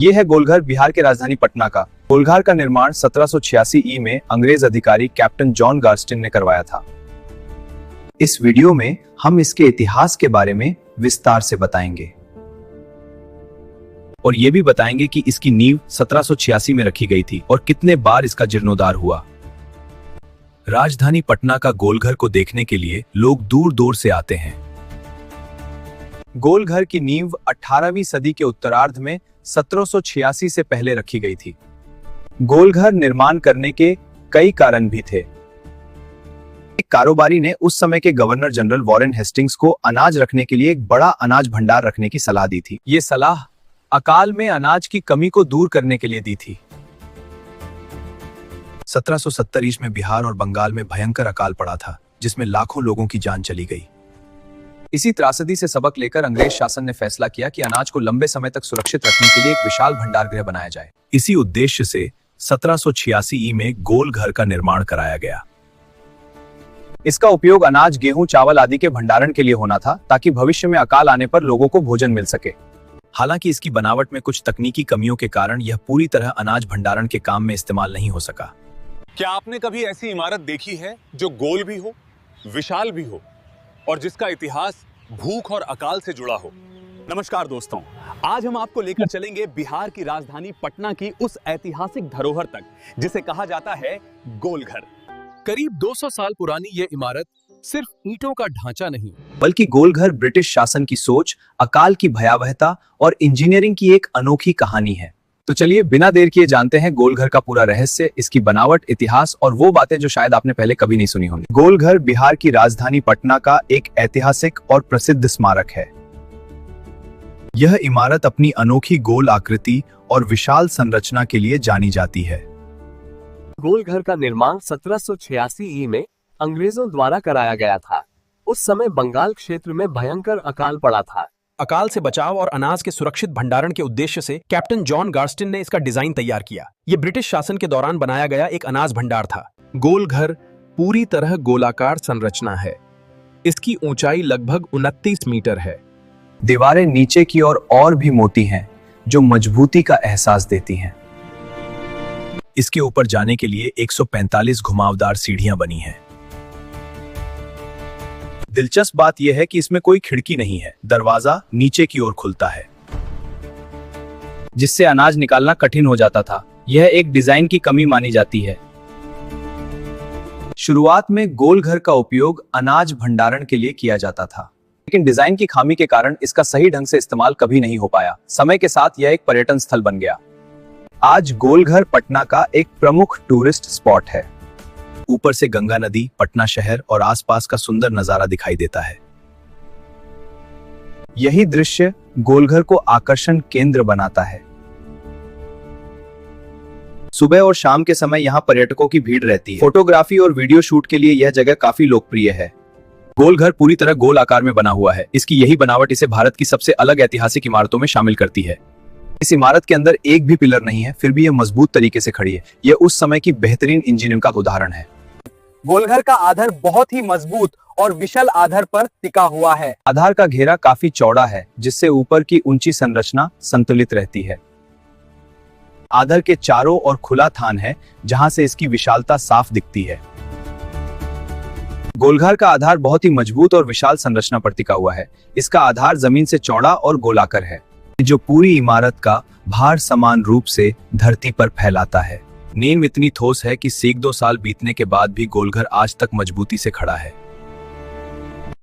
ये है गोलघर, बिहार के राजधानी पटना का। गोलघर का निर्माण 1786 ई में अंग्रेज अधिकारी कैप्टन जॉन गार्स्टिन ने करवाया था। इस वीडियो में हम इसके इतिहास के बारे में विस्तार से बताएंगे और ये भी बताएंगे कि इसकी नींव 1786 में रखी गई थी और कितने बार इसका जीर्णोद्धार हुआ। राजधानी पटना का गोलघर को देखने के लिए लोग दूर दूर से आते हैं। गोलघर की नींव 18वीं सदी के उत्तरार्ध में 1786 से पहले रखी गई थी। गोलघर निर्माण करने के कई कारण भी थे। एक कारोबारी ने उस समय के गवर्नर जनरल वॉरेन हेस्टिंग्स को अनाज रखने के लिए एक बड़ा अनाज भंडार रखने की सलाह दी थी। ये सलाह अकाल में अनाज की कमी को दूर करने के लिए दी थी। 1770 ईस्वी में बिहार और बंगाल में भयंकर अकाल पड़ा था, जिसमें लाखों लोगों की जान चली गई। इसी त्रासदी से सबक लेकर अंग्रेज शासन ने फैसला किया कि अनाज को लंबे समय तक सुरक्षित रखने के लिए एक विशाल भंडार गृह बनाया जाए। इसी उद्देश्य से 1786 ई में गोलघर का निर्माण कराया गया। इसका उपयोग अनाज, गेहूं, चावल आदि के भंडारण के लिए होना था, ताकि भविष्य में अकाल आने पर लोगों को भोजन मिल सके। हालांकि इसकी बनावट में कुछ तकनीकी कमियों के कारण यह पूरी तरह अनाज भंडारण के काम में इस्तेमाल नहीं हो सका। क्या आपने कभी ऐसी इमारत देखी है जो गोल भी हो, विशाल भी हो और जिसका इतिहास भूख और अकाल से जुड़ा हो? नमस्कार दोस्तों, आज हम आपको लेकर चलेंगे बिहार की राजधानी पटना की उस ऐतिहासिक धरोहर तक जिसे कहा जाता है गोलघर। करीब 200 साल पुरानी यह इमारत सिर्फ ईंटों का ढांचा नहीं, बल्कि गोलघर ब्रिटिश शासन की सोच, अकाल की भयावहता और इंजीनियरिंग की एक अनोखी कहानी है। तो चलिए बिना देर किए जानते हैं गोलघर का पूरा रहस्य, इसकी बनावट, इतिहास और वो बातें जो शायद आपने पहले कभी नहीं सुनी होंगी। गोलघर बिहार की राजधानी पटना का एक ऐतिहासिक और प्रसिद्ध स्मारक है। यह इमारत अपनी अनोखी गोल आकृति और विशाल संरचना के लिए जानी जाती है। गोलघर का निर्माण 1786 ई में अंग्रेजों द्वारा कराया गया था। उस समय बंगाल क्षेत्र में भयंकर अकाल पड़ा था। अकाल से बचाव और अनाज के सुरक्षित भंडारण के उद्देश्य से कैप्टन जॉन गार्स्टिन ने इसका डिजाइन तैयार किया। यह ब्रिटिश शासन के दौरान बनाया गया एक अनाज भंडार था। गोलघर पूरी तरह गोलाकार संरचना है। इसकी ऊंचाई लगभग 29 मीटर है। दीवारें नीचे की ओर और भी मोटी हैं, जो मजबूती का एहसास देती हैं। इसके ऊपर जाने के लिए 145 घुमावदार सीढ़ियां बनी हैं। दिलचस्प बात यह है कि इसमें कोई खिड़की नहीं है। दरवाजा नीचे की ओर खुलता है, जिससे अनाज निकालना कठिन हो जाता था। यह एक डिजाइन की कमी मानी जाती है। शुरुआत में गोलघर का उपयोग अनाज भंडारण के लिए किया जाता था, लेकिन डिजाइन की खामी के कारण इसका सही ढंग से इस्तेमाल कभी नहीं हो पाया। समय के साथ यह एक पर्यटन स्थल बन गया। आज गोलघर पटना का एक प्रमुख टूरिस्ट स्पॉट है। ऊपर से गंगा नदी, पटना शहर और आसपास का सुंदर नजारा दिखाई देता है। यही दृश्य गोलघर को आकर्षण केंद्र बनाता है। सुबह और शाम के समय यहाँ पर्यटकों की भीड़ रहती है। फोटोग्राफी और वीडियो शूट के लिए यह जगह काफी लोकप्रिय है। गोलघर पूरी तरह गोल आकार में बना हुआ है। इसकी यही बनावट इसे भारत की सबसे अलग ऐतिहासिक इमारतों में शामिल करती है। इस इमारत के अंदर एक भी पिलर नहीं है, फिर भी यह मजबूत तरीके से खड़ी है। यह उस समय की बेहतरीन इंजीनियरिंग का उदाहरण है। गोलघर का आधार बहुत ही मजबूत और विशाल आधार पर टिका हुआ है। आधार का घेरा काफी चौड़ा है, जिससे ऊपर की ऊंची संरचना संतुलित रहती है। आधार के चारों ओर खुला थान है, जहां से इसकी विशालता साफ दिखती है। गोलघर का आधार बहुत ही मजबूत और विशाल संरचना पर टिका हुआ है। इसका आधार जमीन से चौड़ा और गोलाकार है, जो पूरी इमारत का भार समान रूप से धरती पर फैलाता है। नींव इतनी ठोस है कि 1-2 साल बीतने के बाद भी गोलघर आज तक मजबूती से खड़ा है।